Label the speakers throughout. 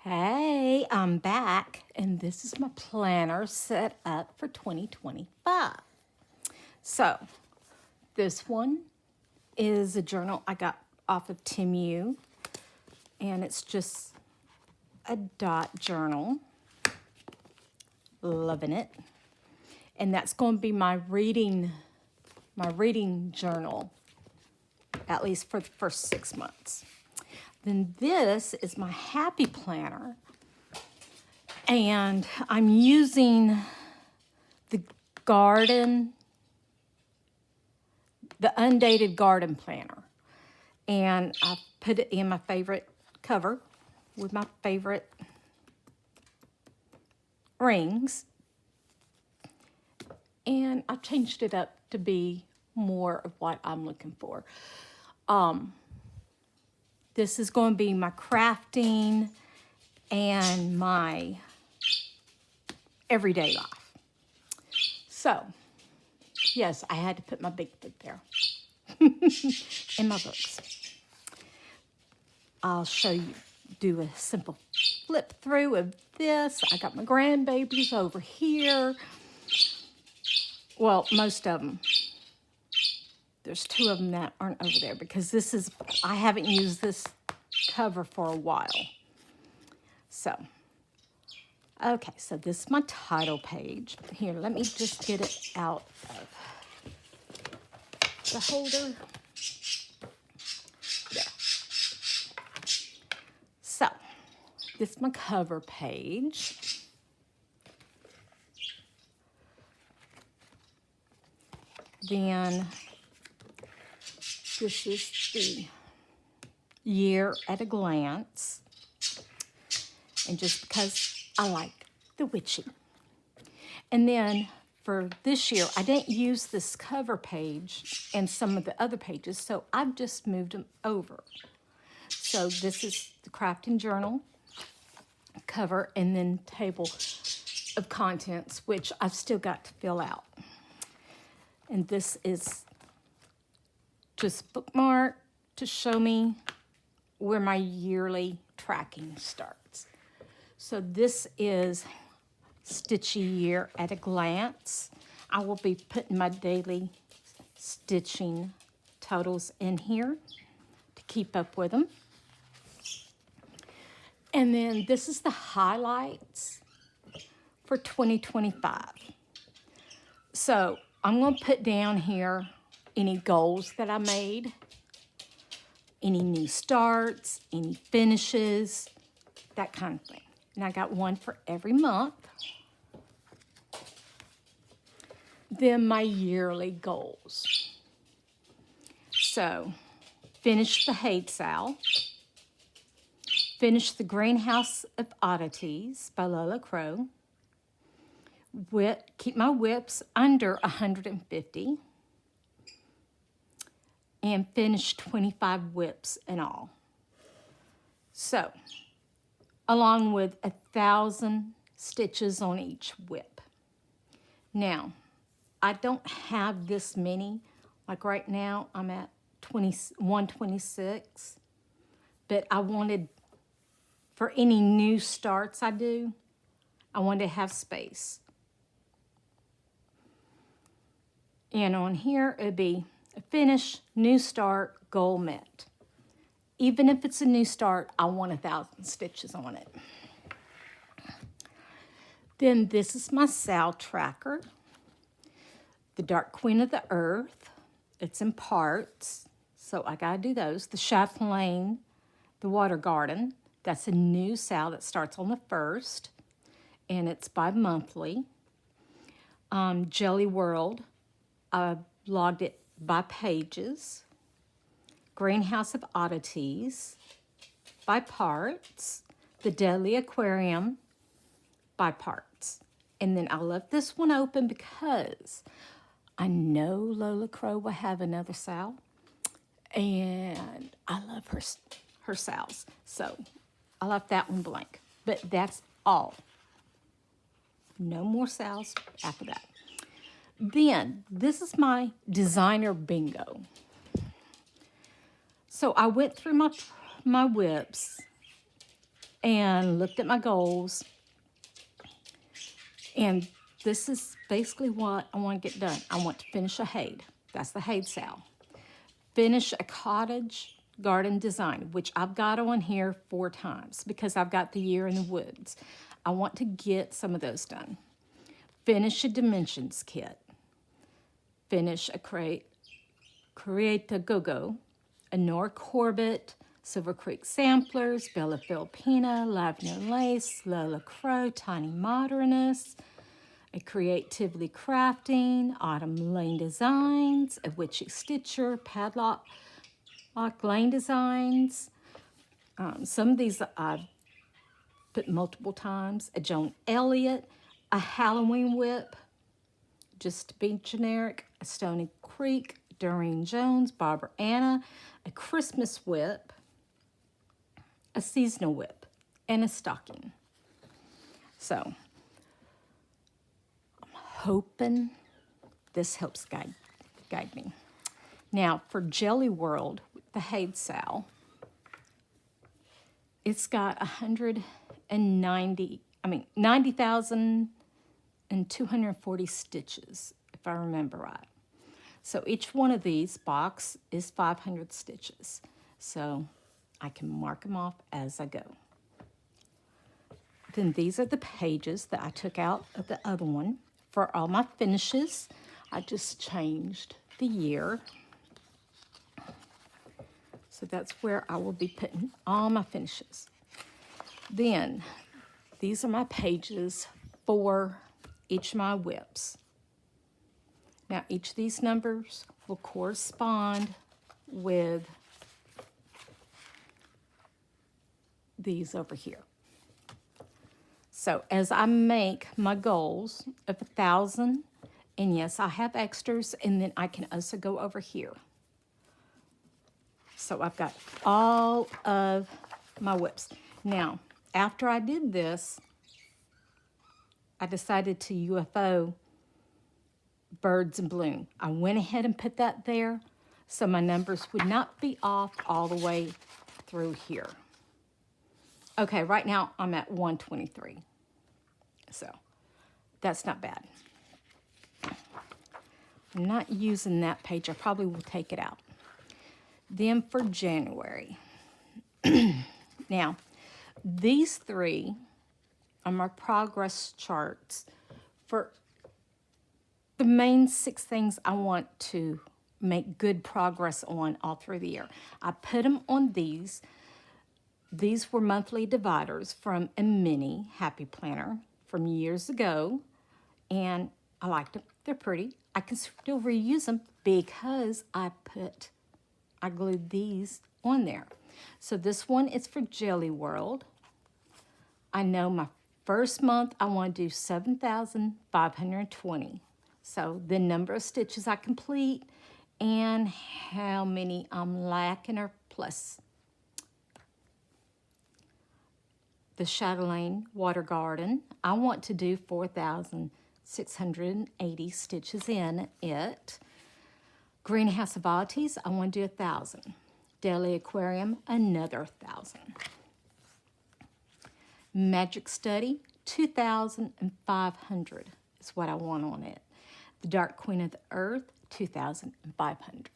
Speaker 1: Hey, I'm back, and this is my planner set up for 2025. So, this one is a journal I got off of Temu, and it's just a dot journal. Loving it. And that's going to be my reading journal, at least for the first 6 months. Then this is my happy planner. And I'm using the undated garden planner. And I put it in my favorite cover with my favorite rings. And I changed it up to be more of what I'm looking for. This is going to be my crafting and my everyday life. So, yes, I had to put my Bigfoot there in my books. I'll show you, do a simple flip through of this. I got my grandbabies over here. Well, most of them. There's 2 of them that aren't over there because I haven't used this cover for a while. So, okay, so this is my title page. Here, let me just get it out of the holder. There. So, this is my cover page. Then, this is the year at a glance. And just because I like the witchy. And then for this year, I didn't use this cover page and some of the other pages, so I've just moved them over. So this is the crafting journal cover and then table of contents, which I've still got to fill out. And this is just bookmark to show me where my yearly tracking starts. So this is Stitchy Year at a Glance. I will be putting my daily stitching totals in here to keep up with them. And then this is the highlights for 2025. So I'm going to put down here any goals that I made, any new starts, any finishes, that kind of thing. And I got one for every month. Then my yearly goals. So, finish the Hate Sal. Finish the Greenhouse of Oddities by Lola Crow. Keep my whips under 150. And finish 25 whips in all. So, along with 1,000 stitches on each whip. Now, I don't have this many. Like right now, I'm at 126. But I wanted, for any new starts I do, I wanted to have space. And on here, it'd be a finish, new start, goal met. Even if it's a new start, I want 1,000 stitches on it. Then this is my Sal tracker. The Dark Queen of the Earth. It's in parts, so I gotta do those. The Chaplain, the Water Garden. That's a new Sal that starts on the 1st, and it's bi-monthly. Jelly World, I logged it by pages. Greenhouse of Oddities by parts. The Deadly Aquarium by parts. And then I left this one open because I know Lola Crow will have another Sal. And I love her Sals. So I left that one blank. But that's all. No more Sals after that. Then this is my designer bingo. So I went through my whips and looked at my goals. And this is basically what I want to get done. I want to finish a Hade. That's the Hade sale. Finish a cottage garden design, which I've got on here 4 times because I've got the year in the woods. I want to get some of those done. Finish a dimensions kit. Finish a Create a Go-Go, a Nora Corbett, Silver Creek Samplers, Bella Filipina, Lavender Lace, Lola Crow, Tiny Modernist, a Creatively Crafting, Autumn Lane Designs, a Witchy Stitcher, Padlock Lane Designs. Some of these I've put multiple times. A Joan Elliott, a Halloween Whip, just to be generic, a Stony Creek, Doreen Jones, Barbara Anna, a Christmas Whip, a seasonal whip, and a stocking. So I'm hoping this helps guide me. Now for Jelly World, the Hade Sal, it's got 90,240 stitches, if I remember right. So each one of these box is 500 stitches. So I can mark them off as I go. Then these are the pages that I took out of the other one. For all my finishes, I just changed the year. So that's where I will be putting all my finishes. Then these are my pages for each of my whips. Now each of these numbers will correspond with these over here. So as I make my goals of 1,000, and yes, I have extras, and then I can also go over here. So I've got all of my whips. Now, after I did this, I decided to UFO Birds in Bloom. I went ahead and put that there so my numbers would not be off all the way through here. Okay, right now I'm at 123. So that's not bad. I'm not using that page. I probably will take it out. Then for January. Now, these 3 are my progress charts for the main 6 things I want to make good progress on all through the year. I put them on these. These were monthly dividers from a mini Happy Planner from years ago, and I liked them. They're pretty. I can still reuse them because I glued these on there. So this one is for Jelly World. I know my first month I want to do 7,520. So the number of stitches I complete and how many I'm lacking or plus. The Chatelaine Water Garden, I want to do 4,680 stitches in it. Greenhouse of Oddities, I want to do 1,000. Daily Aquarium, another 1,000. Magic Study, 2,500 is what I want on it. The Dark Queen of the Earth, 2,500.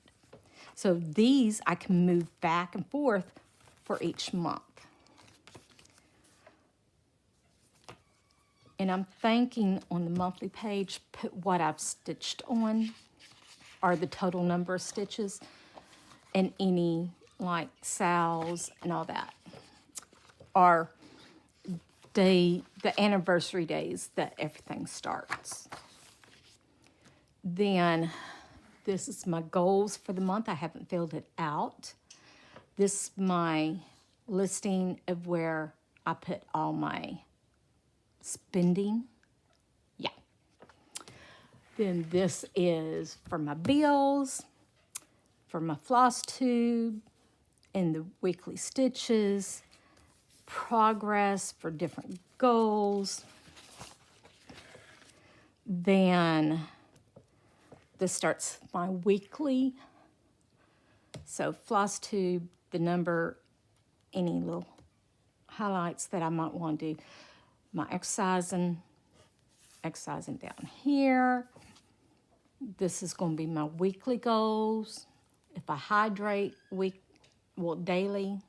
Speaker 1: So these I can move back and forth for each month. And I'm thinking on the monthly page, put what I've stitched on, or the total number of stitches, and any like sales and all that, or the anniversary days that everything starts. Then this is my goals for the month. I haven't filled it out. This is my listing of where I put all my spending. Yeah. Then this is for my bills, for my floss tube, and the weekly stitches, progress for different goals. Then this starts my weekly. So floss tube, the number, any little highlights that I might want to do. My exercising down here. This is going to be my weekly goals. If I hydrate daily.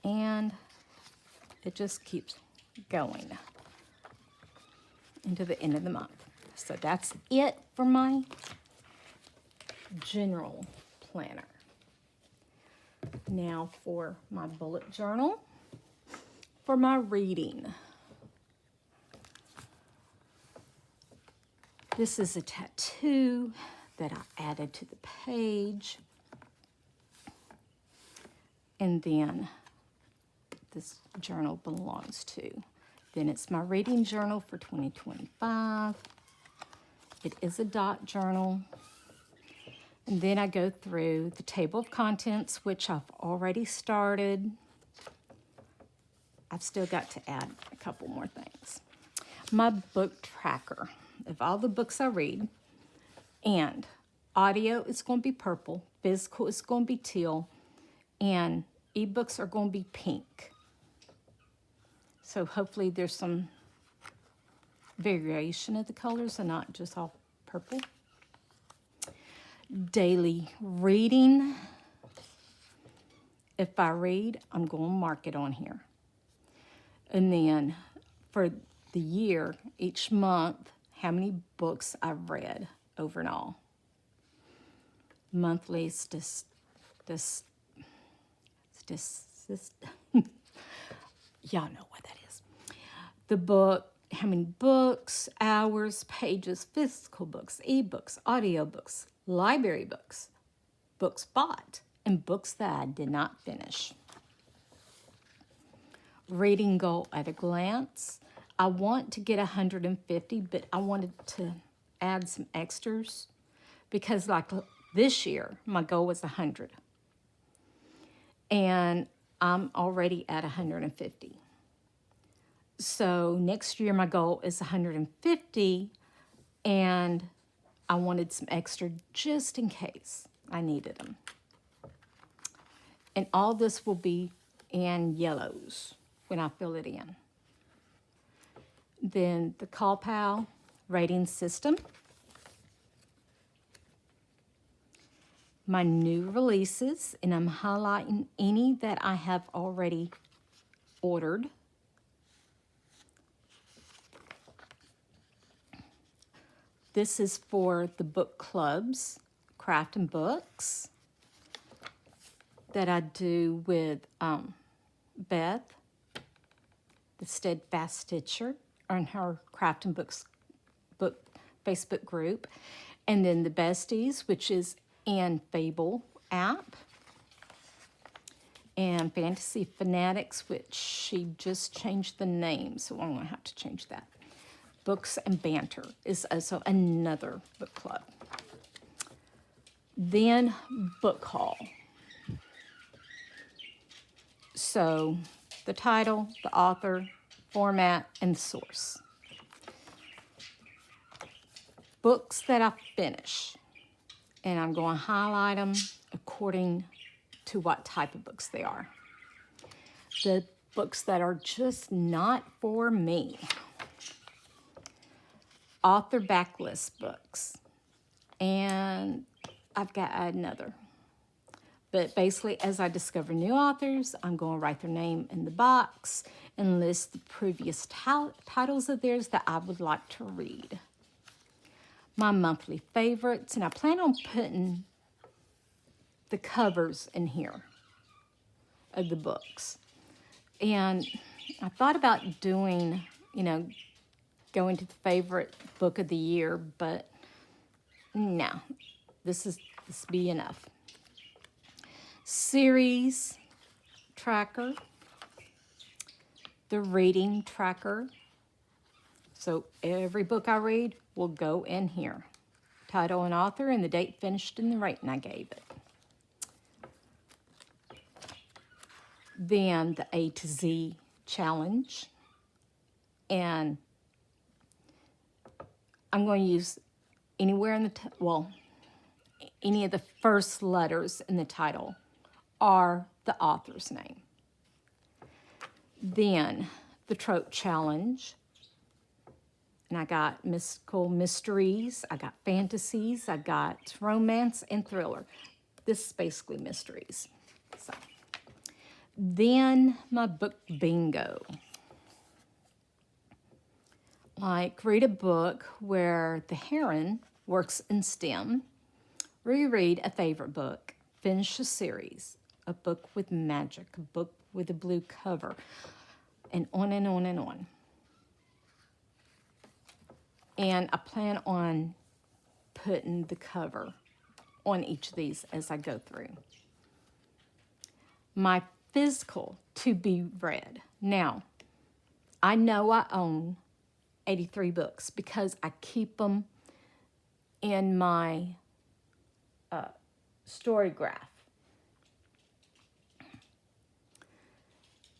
Speaker 1: And it just keeps going into the end of the month. So that's it for my general planner. Now for my bullet journal, for my reading. This is a tattoo that I added to the page. And then this journal belongs to. Then it's my reading journal for 2025. It is a dot journal. And then I go through the table of contents, which I've already started. I've still got to add a couple more things. My book tracker of all the books I read. And audio is going to be purple. Physical is going to be teal. And ebooks are going to be pink. So hopefully there's some variation of the colors and not just all purple. Daily reading. If I read, I'm going to mark it on here. And then for the year, each month, how many books I've read over and all. Monthly is just y'all know what that is. The book, how many books, hours, pages, physical books, ebooks, audiobooks, library books, books bought, and books that I did not finish. Reading goal at a glance. I want to get 150, but I wanted to add some extras because like this year, my goal was 100. And I'm already at 150. So next year, my goal is 150, and I wanted some extra just in case I needed them. And all this will be in yellows when I fill it in. Then the CallPal rating system. My new releases, and I'm highlighting any that I have already ordered. This is for the book clubs, Craft and Books, that I do with Beth, the Steadfast Stitcher, on her Craft and Books book Facebook group, and then the Besties, which is in Fable app, and Fantasy Fanatics, which she just changed the name, so I'm going to have to change that. Books and Banter is also another book club. Then book haul. So the title, the author, format, and source. Books that I finish. And I'm going to highlight them according to what type of books they are. The books that are just not for me. Author backlist books. And I've got another. But basically, as I discover new authors, I'm going to write their name in the box and list the previous titles of theirs that I would like to read. My monthly favorites, and I plan on putting the covers in here of the books. And I thought about doing, going to the favorite book of the year, but no, this be enough. Series tracker, the reading tracker. So every book I read will go in here. Title and author and the date finished and the rating I gave it. Then the A to Z challenge. And I'm going to use anywhere in the, any of the first letters in the title or the author's name. Then the Trope Challenge. And I got mystical mysteries, I got fantasies, I got romance and thriller. This is basically mysteries. So, then my book bingo. Like read a book where the heron works in STEM, reread a favorite book, finish a series, a book with magic, a book with a blue cover, and on and on and on. And I plan on putting the cover on each of these as I go through. My physical to be read. Now, I know I own 83 books because I keep them in my story graph.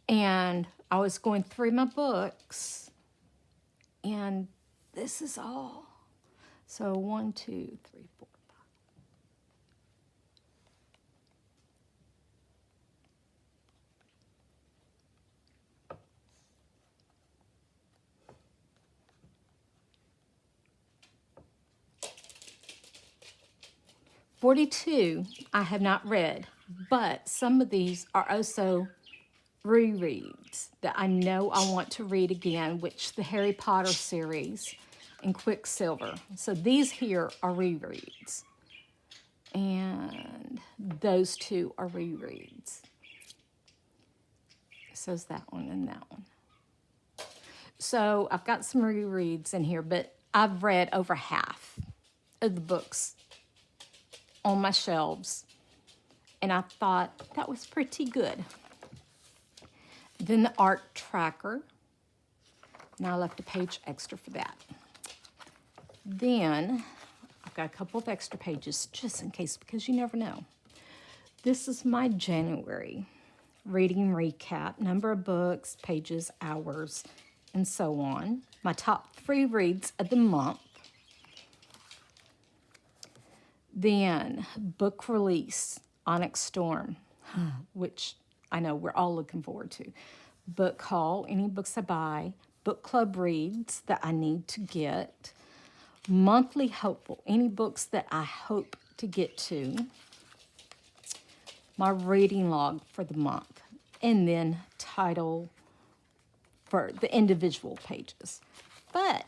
Speaker 1: And I was going through my books, and this is all. So 1, 2, 3, 4, 5. "42 I have not read, but some of these are also rereads that I know I want to read again, which the Harry Potter series and Quicksilver. So these here are rereads. And those two are rereads. So is that one and that one. So I've got some rereads in here, but I've read over half of the books on my shelves. And I thought that was pretty good. Then the art tracker. Now I left a page extra for that. Then I've got a couple of extra pages just in case, because you never know. This is my January reading recap, number of books, pages, hours, and so on. My top 3 reads of the month. Then book release, Onyx Storm, which I know we're all looking forward to. Book haul, any books I buy. Book club reads that I need to get. Monthly hopeful, any books that I hope to get to. My reading log for the month. And then title for the individual pages. But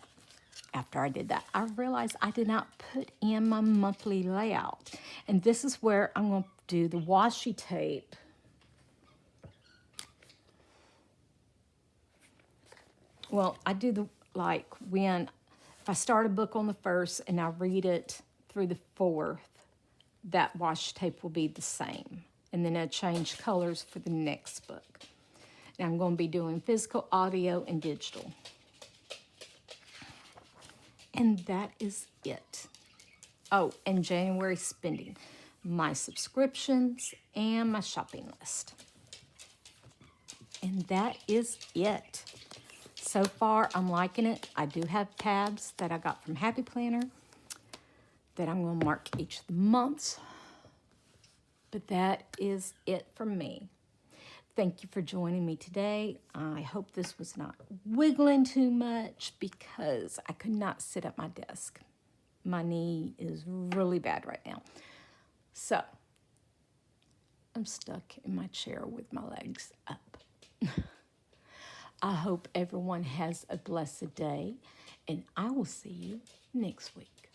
Speaker 1: after I did that, I realized I did not put in my monthly layout. And this is where I'm going to do the washi tape. Well, I do the, like, when, if I start a book on the 1st and I read it through the 4th, that washi tape will be the same. And then I change colors for the next book. And I'm going to be doing physical, audio, and digital. And that is it. Oh, and January spending. My subscriptions and my shopping list. And that is it. So far, I'm liking it. I do have tabs that I got from Happy Planner that I'm going to mark each of the months. But that is it from me. Thank you for joining me today. I hope this was not wiggling too much because I could not sit at my desk. My knee is really bad right now. So, I'm stuck in my chair with my legs up. I hope everyone has a blessed day, and I will see you next week.